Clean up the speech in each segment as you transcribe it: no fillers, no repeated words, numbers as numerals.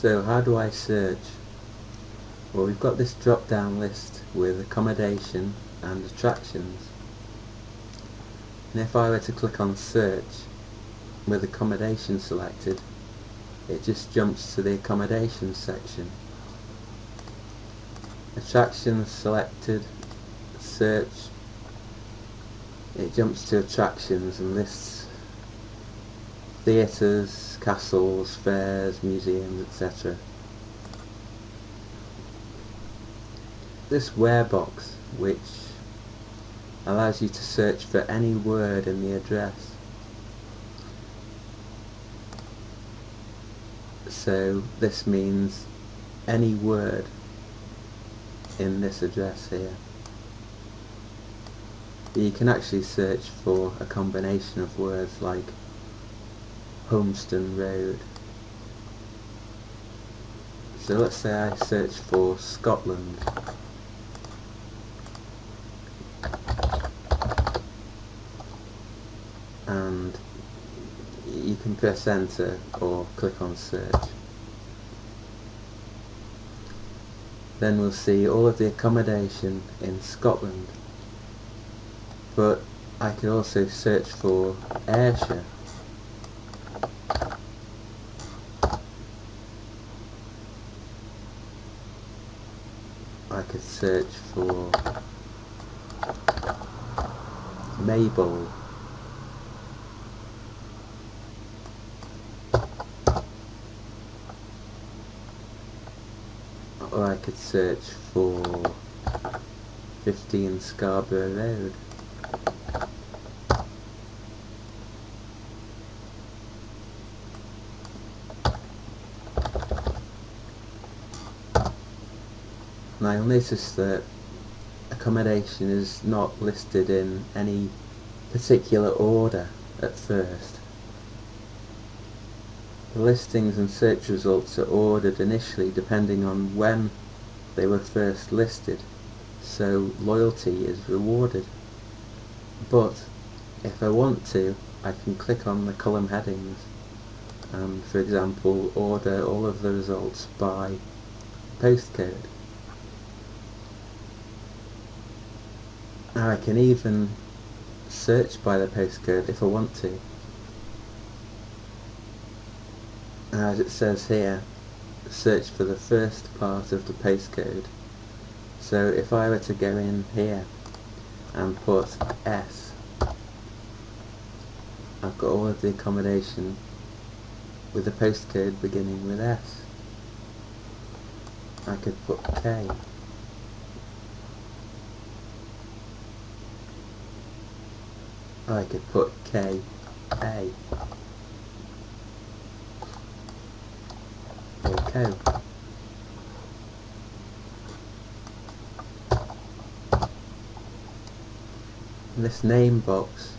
So how do I search? Well, we've got this drop down list with accommodation and attractions, and if I were to click on search with accommodation selected, it just jumps to the accommodation section. Attractions selected, search, it jumps to attractions and lists theatres, castles, fairs, museums, etc. This where box, which allows you to search for any word in the address. So this means any word in this address here. But you can actually search for a combination of words like Homeston Road. So let's say I search for Scotland. And you can press enter or click on search. Then we'll see all of the accommodation in Scotland. But I could also search for Ayrshire. I could search for Maybole. Or I could search for 15 Scarborough Road. Now you'll notice that accommodation is not listed in any particular order at first. The listings and search results are ordered initially depending on when they were first listed, so loyalty is rewarded. But if I want to, I can click on the column headings and, for example, order all of the results by postcode. Now I can even search by the postcode if I want to. As it says here, search for the first part of the postcode. So if I were to go in here and put S, I've got all of the accommodation with the postcode beginning with S. I could put K. I could put K-A. Or Co. In this name box,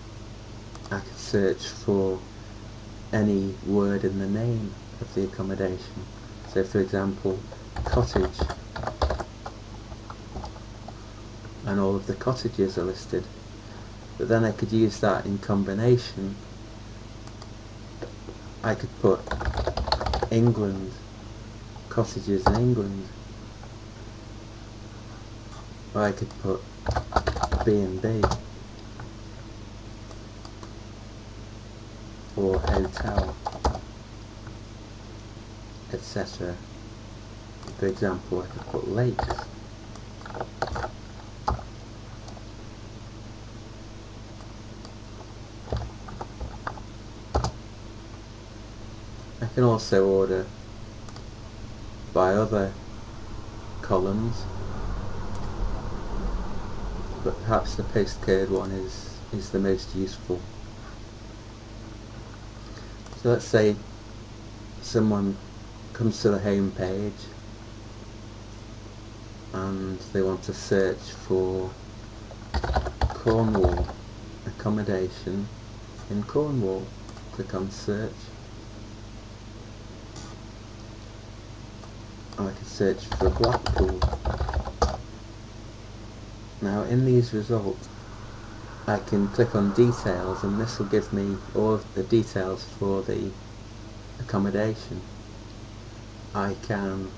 I could search for any word in the name of the accommodation. So for example, cottage. And all of the cottages are listed. But then I could use that in combination. I could put England, cottages in England. Or I could put B&B. Or hotel, etc. For example, I could put lakes. I can also order by other columns, but perhaps the postcode one is the most useful. So let's say someone comes to the home page and they want to search for Cornwall, accommodation in Cornwall. Click on search. I could search for Blackpool. Now in these results I can click on details and this will give me all of the details for the accommodation. I can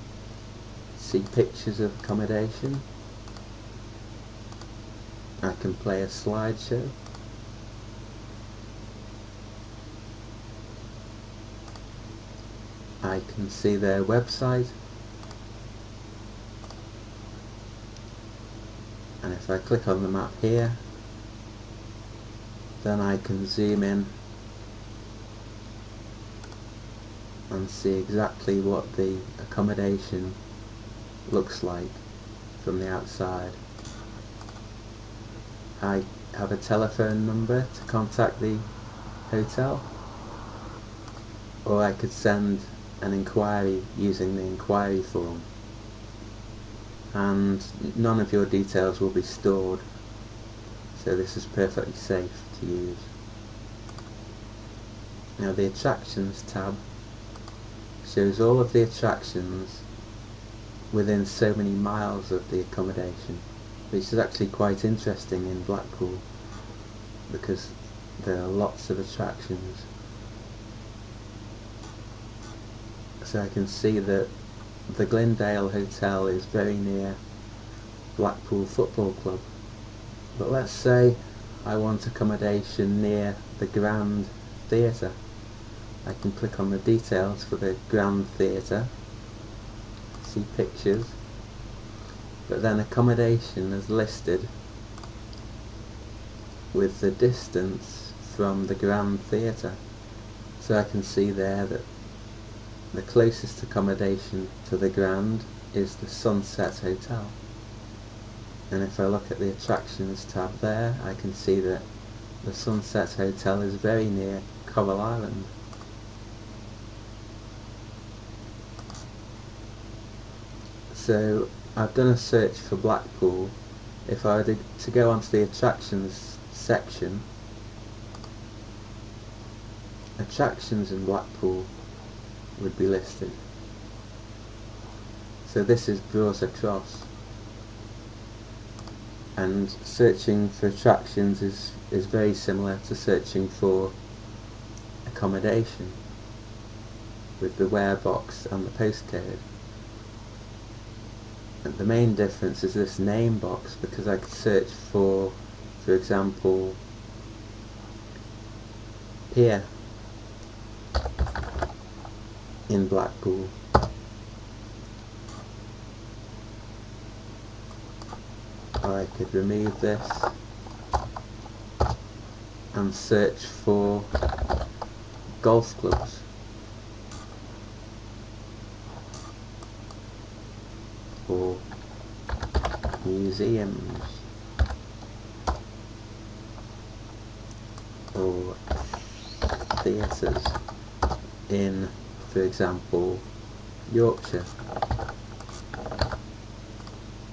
see pictures of accommodation. I can play a slideshow. I can see their website, and if I click on the map here, then I can zoom in and see exactly what the accommodation looks like from the outside. I have a telephone number to contact the hotel, or I could send an inquiry using the inquiry form, and none of your details will be stored, so this is perfectly safe to use. Now the attractions tab shows all of the attractions within so many miles of the accommodation, which is actually quite interesting in Blackpool because there are lots of attractions. So I can see that the Glendale Hotel is very near Blackpool Football Club, but let's say I want accommodation near the Grand Theatre. I can click on the details for the Grand Theatre, see pictures, but then accommodation is listed with the distance from the Grand Theatre. So I can see there that the closest accommodation to the Grand is the Sunset Hotel. And if I look at the attractions tab there, I can see that the Sunset Hotel is very near Coral Island. So I've done a search for Blackpool. If I were to go onto the attractions section, attractions in Blackpool would be listed. So this is Browser Cross, and searching for attractions is very similar to searching for accommodation with the where box and the postcode. And the main difference is this name box, because I could search for example, pier in Blackpool. Or I could remove this and search for golf clubs. Or museums, or theatres in, for example, Yorkshire.